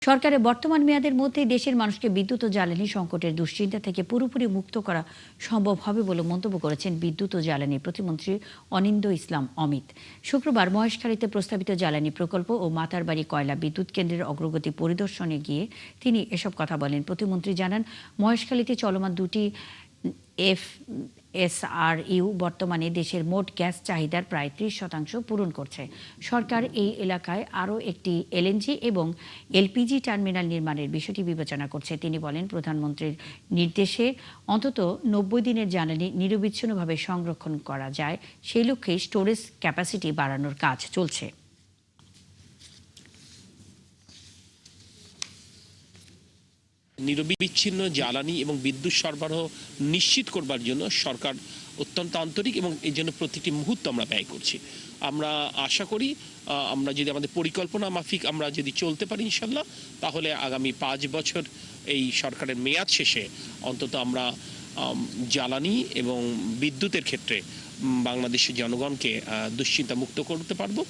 সরকারের বর্তমান মেয়াদের মধ্যেই দেশের মানুষকে বিদ্যুৎ ও জ্বালানি সংকটের দুশ্চিন্তা থেকে পুরোপুরি মুক্ত করা সম্ভব হবে বলে মন্তব্য করেছেন বিদ্যুৎ ও জ্বালানি প্রতিমন্ত্রী অনিন্দ্য ইসলাম অমিত। শুক্রবার মহেশখালীতে প্রস্তাবিত জ্বালানি প্রকল্প ও মাতারবাড়ি কয়লা বিদ্যুৎ কেন্দ্রের অগ্রগতি পরিদর্শনে গিয়ে তিনি এসব কথা বলেন। প্রতিমন্ত্রী জানান, মহেশখালীতে চলমান দুটি FSRU বর্তমানে দেশের মোট গ্যাস চাহিদার প্রায় 30% পূরণ করছে। সরকার এই এলাকায় আরও একটি LNG এবং LPG টার্মিনাল নির্মাণের বিষয়টি বিবেচনা করছে। তিনি বলেন, প্রধানমন্ত্রীর নির্দেশে অন্তত 90 দিনের জ্বালানি নিরবিচ্ছিন্নভাবে সংরক্ষণ করা যায়, সেই লক্ষ্যে স্টোরেজ ক্যাপাসিটি বাড়ানোর কাজ চলছে। নিরবিচ্ছিন্ন জ্বালানি এবং বিদ্যুৎ সরবরাহ নিশ্চিত করবার জন্য সরকার অত্যন্ত আন্তরিক এবং এই জন্য প্রতিটি মুহূর্ত আমরা ব্যয় করছি। আমরা আশা করি আমরা যদি আমাদের পরিকল্পনা মাফিক আমরা যদি চলতে পারি ইনশাল্লাহ, তাহলে আগামী 5 বছর এই সরকারের মেয়াদ শেষে অন্তত আমরা জ্বালানি এবং বিদ্যুতের ক্ষেত্রে বাংলাদেশের জনগণকে দুশ্চিন্তা মুক্ত করতে পারবো।